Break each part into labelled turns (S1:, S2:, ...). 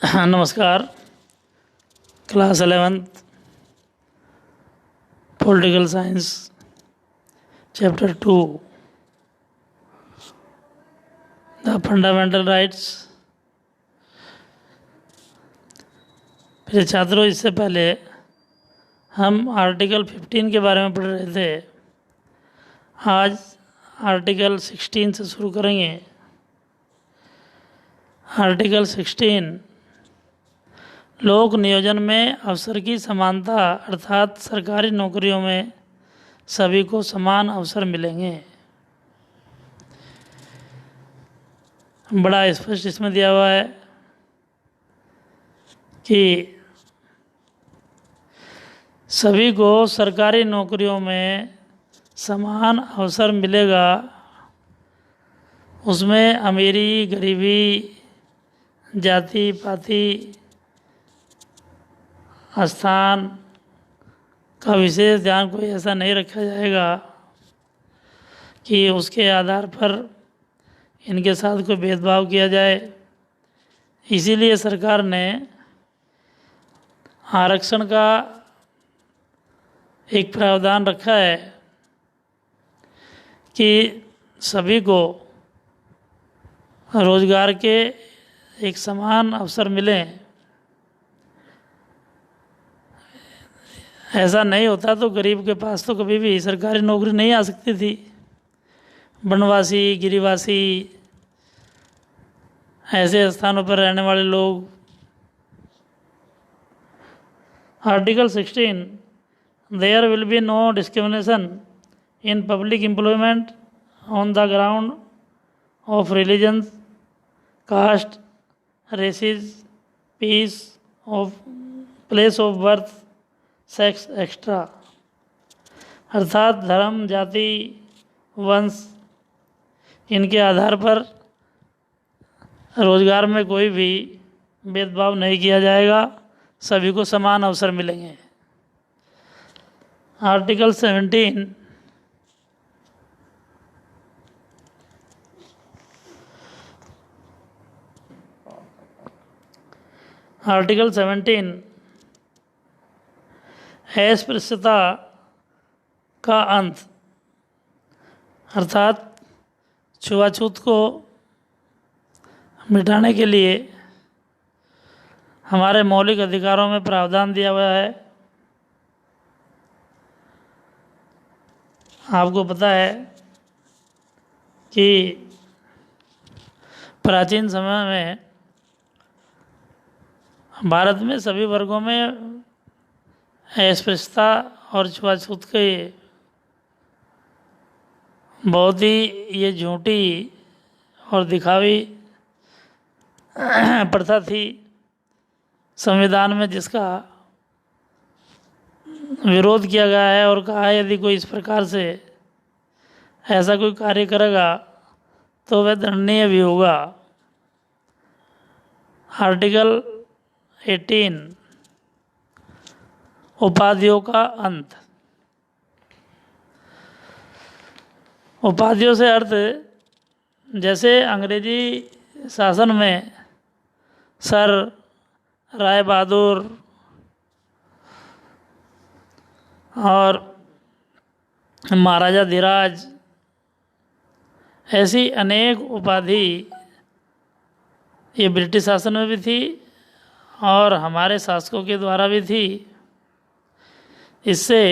S1: हाँ, नमस्कार। Class 11th political science chapter 2 the fundamental rights. फिर छात्रों, इससे पहले हम आर्टिकल 15 के बारे में पढ़ रहे थे। आज आर्टिकल 16 से शुरू करेंगे। आर्टिकल 16 लोक नियोजन में अवसर की समानता, अर्थात सरकारी नौकरियों में सभी को समान अवसर मिलेंगे। बड़ा स्पष्ट इसमें दिया हुआ है कि सभी को सरकारी नौकरियों में समान अवसर मिलेगा। उसमें अमीरी, गरीबी, जाति पाति, स्थान का विशेष ध्यान कोई ऐसा नहीं रखा जाएगा कि उसके आधार पर इनके साथ कोई भेदभाव किया जाए। इसीलिए सरकार ने आरक्षण का एक प्रावधान रखा है कि सभी को रोजगार के एक समान अवसर मिलें। ऐसा नहीं होता तो गरीब के पास तो कभी भी सरकारी नौकरी नहीं आ सकती थी। वनवासी, गिरिवासी, ऐसे स्थानों पर रहने वाले लोग। Article 16 there will be no discrimination in public employment on the ground of religion, caste, races, piece of place of birth, sex extra, अर्थात धर्म, जाति, वंश, इनके आधार पर रोजगार में कोई भी भेदभाव नहीं किया जाएगा। सभी को समान अवसर मिलेंगे। आर्टिकल 17 अस्पृश्यता का अंत, अर्थात छुआछूत को मिटाने के लिए हमारे मौलिक अधिकारों में प्रावधान दिया हुआ है। आपको पता है कि प्राचीन समय में भारत में सभी वर्गों में अस्पृश्यता और छुआछूत के बहुत ही ये झूठी और दिखावी प्रथा थी। संविधान में जिसका विरोध किया गया है और कहा है यदि कोई इस प्रकार से ऐसा कोई कार्य करेगा तो वह दंडनीय भी होगा। आर्टिकल 18 उपाधियों का अंत। उपाधियों से अर्थ जैसे अंग्रेजी शासन में सर, राय बहादुर और महाराजा धीराज, ऐसी अनेक उपाधि ये ब्रिटिश शासन में भी थी और हमारे शासकों के द्वारा भी थी। इससे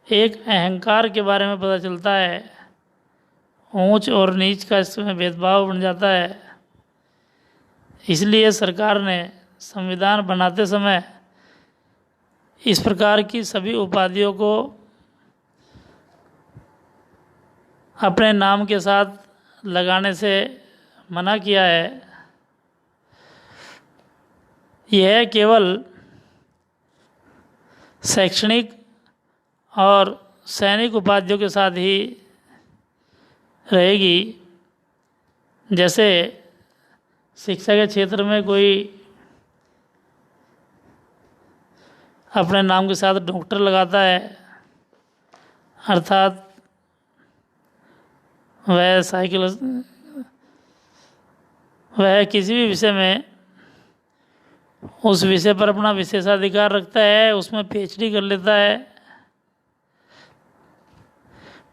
S1: एक अहंकार के बारे में पता चलता है। ऊंच और नीच का इसमें भेदभाव बन जाता है। इसलिए सरकार ने संविधान बनाते समय इस प्रकार की सभी उपाधियों को अपने नाम के साथ लगाने से मना किया है। यह केवल शैक्षणिक और सैनिक उपाधियों के साथ ही रहेगी। जैसे शिक्षा के क्षेत्र में कोई अपने नाम के साथ डॉक्टर लगाता है, अर्थात वह किसी भी विषय में उस विषय पर अपना विशेषाधिकार रखता है, उसमें पीएचडी कर लेता है,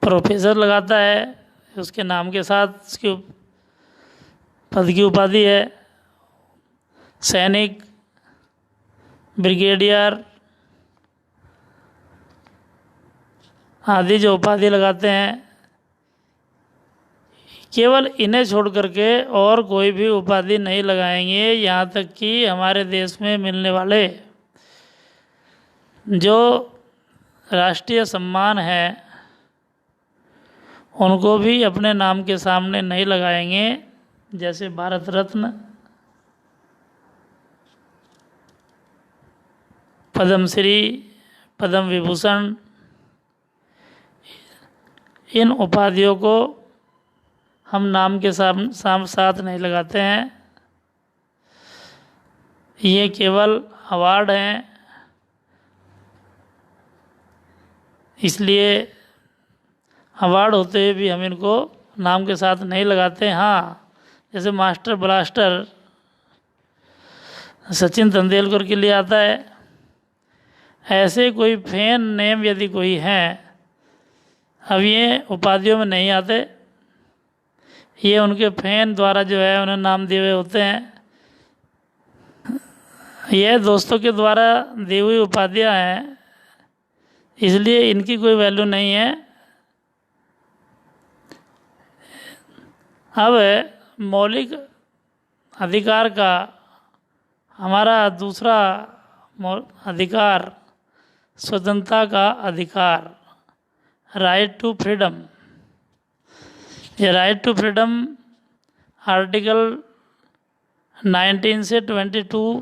S1: प्रोफेसर लगाता है, उसके नाम के साथ उसकी पद की उपाधि है। सैनिक, ब्रिगेडियर आदि जो उपाधि लगाते हैं, केवल इन्हें छोड़ करके और कोई भी उपाधि नहीं लगाएंगे। यहाँ तक कि हमारे देश में मिलने वाले जो राष्ट्रीय सम्मान है उनको भी अपने नाम के सामने नहीं लगाएंगे, जैसे भारत रत्न, पद्मश्री, पद्म विभूषण, इन उपाधियों को हम नाम के साथ नहीं लगाते हैं। ये केवल अवार्ड हैं, इसलिए अवार्ड होते हुए भी हम इनको नाम के साथ नहीं लगाते। हाँ, जैसे मास्टर ब्लास्टर सचिन तेंदुलकर के लिए आता है, ऐसे कोई फैन नेम यदि कोई हैं, अब ये उपाधियों में नहीं आते, ये उनके फैन द्वारा जो है उन्हें नाम दिए हुए होते हैं। यह दोस्तों के द्वारा दी हुई उपाधियाँ हैं, इसलिए इनकी कोई वैल्यू नहीं है। अब मौलिक अधिकार का हमारा दूसरा अधिकार, स्वतंत्रता का अधिकार, राइट टू फ्रीडम। ये राइट टू फ्रीडम आर्टिकल 19 से 22